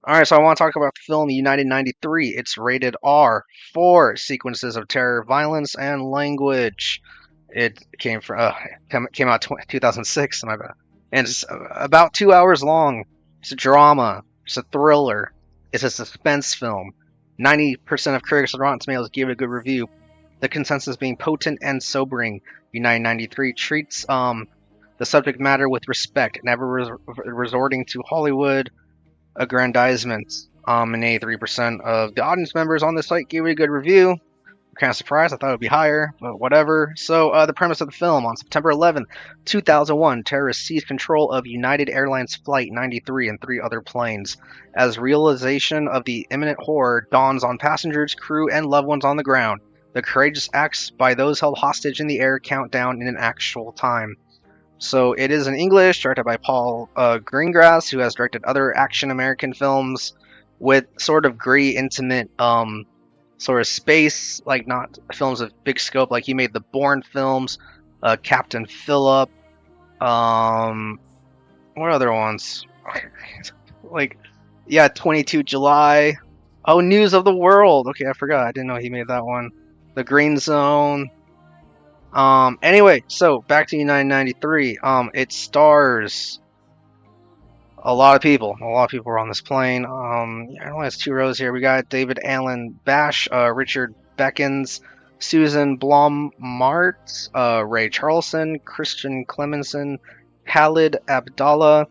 All right, so I want to talk about the film United 93. It's rated R for sequences of terror, violence, and language. It came out 2006, my bad. And it's about 2 hours long. It's a drama. It's a thriller. It's a suspense film. 90% of critics on Rotten Tomatoes give it a good review. The consensus being potent and sobering. United 93 treats the subject matter with respect, never resorting to Hollywood aggrandizement. And 83% of the audience members on the site gave it a good review. Kind of surprised. I thought it would be higher, but whatever. So, the premise of the film: on September 11th, 2001, terrorists seized control of United Airlines Flight 93 and three other planes. As realization of the imminent horror dawns on passengers, crew, and loved ones on the ground, the courageous acts by those held hostage in the air count down in an actual time. So it is in English, directed by Paul Greengrass, who has directed other action American films with sort of gritty, intimate, sort of space, like not films of big scope. Like he made the Bourne films, Captain Phillip. What other ones? Like, yeah, 22 July. Oh, News of the World. Okay, I forgot. I didn't know he made that one. The Green Zone. Anyway, so back to United 93. It stars a lot of people. A lot of people are on this plane. It only has two rows here. We got David Allen Bash, Richard Beckins, Susan Blom-Mart, Ray Charlson, Christian Clemenson, Khalid Abdallah,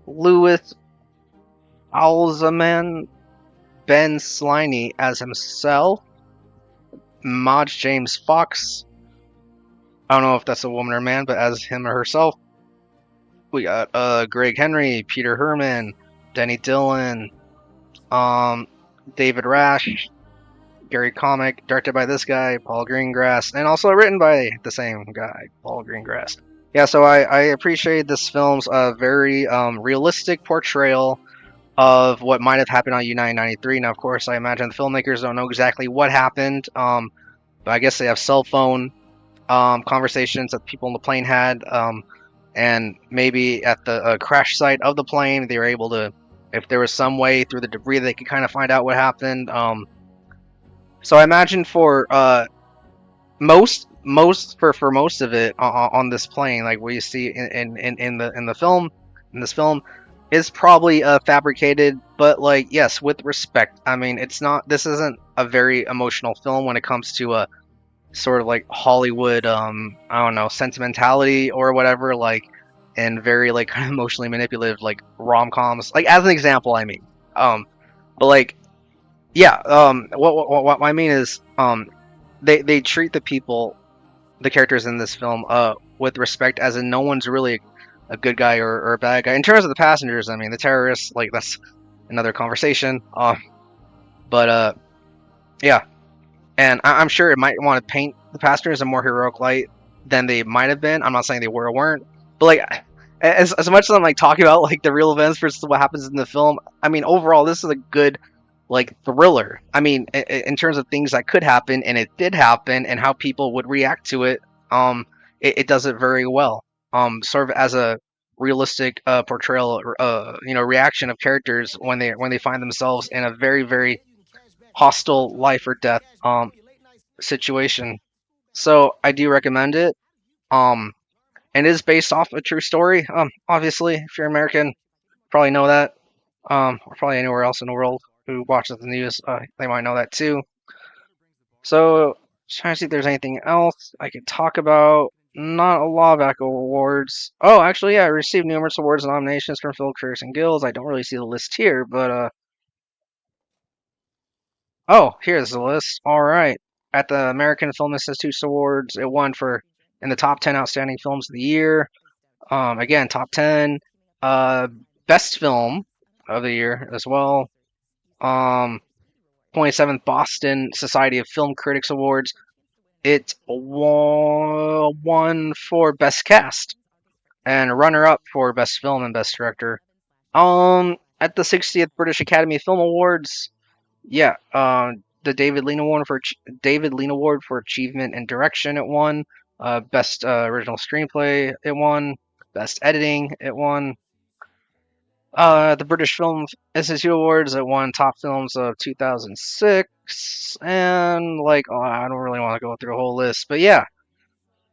Louis Alzaman, Ben Sliney as himself, Maj James Fox. I don't know if that's a woman or a man, but as him or herself. We got Greg Henry, Peter Herman, Denny Dillon, um, David Rash, Gary Comic, directed by this guy, Paul Greengrass, and also written by the same guy, Paul Greengrass. Yeah, so I appreciate this film's very realistic portrayal of what might have happened on U-993. 93. Now, of course, I imagine the filmmakers don't know exactly what happened, but I guess they have cell phone conversations that people on the plane had, and maybe at the crash site of the plane, they were able to, if there was some way through the debris, they could kind of find out what happened. So I imagine for for most of it on this plane, like what you see in the film, in this film, is probably fabricated, but like yes, with respect. I mean, it's not. This isn't a very emotional film when it comes to sort of like Hollywood, I don't know, sentimentality or whatever, like, and very like kind of emotionally manipulative, like rom coms. Like as an example, I mean, but like, yeah, what I mean is, they treat the people, the characters in this film, with respect, as in no one's really a good guy or a bad guy. In terms of the passengers, I mean, the terrorists, like that's another conversation. But yeah, and I'm sure it might want to paint the passengers in a more heroic light than they might have been. I'm not saying they were or weren't, but like as much as I'm like talking about like the real events versus what happens in the film, I mean overall this is a good like thriller. I mean in terms of things that could happen and it did happen and how people would react to it, it does it very well. Sort of as a realistic portrayal, reaction of characters when they find themselves in a very hostile life or death situation. So I do recommend it. Um, and it is based off a true story. Obviously, if you're American, probably know that. Or probably anywhere else in the world who watches the news, they might know that too. So trying to see if there's anything else I could talk about. Not a lot of ACO awards. Oh, actually, yeah, I received numerous awards and nominations from film critics and guilds. I don't really see the list here, but oh, here's the list. All right. At the American Film Institute Awards, it won for in the top 10 outstanding films of the year. Again, top 10. Uh, best film of the year as well. Um, 27th Boston Society of Film Critics Awards. It won for best cast and runner up for best film and best director. At the 60th British Academy Film Awards, yeah, the David Lean Award for achievement in direction. It won. Best original screenplay. It won. Best editing. It won. The British Film Institute Awards. It won top films of 2006, and like, oh, I don't really want to go through the whole list, but yeah.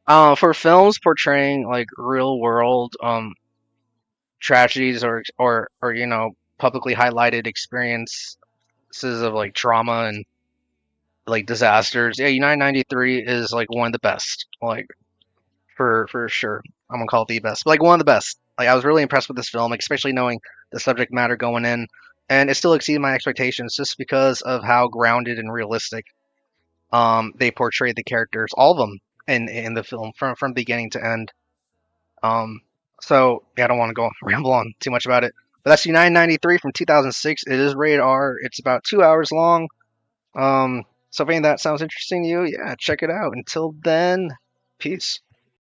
For films portraying like real world tragedies or publicly highlighted experiences of like trauma and like disasters, yeah, United 93 is like one of the best. Like for sure. I'm gonna call it the best. But, like one of the best. Like I was really impressed with this film, like, especially knowing the subject matter going in, and it still exceeded my expectations just because of how grounded and realistic they portrayed the characters, all of them in the film from beginning to end. Um, so yeah, I don't want to go ramble on too much about it. But that's United 93 from 2006. It is rated R. It's about 2 hours long. So if any of that sounds interesting to you, yeah, check it out. Until then, peace.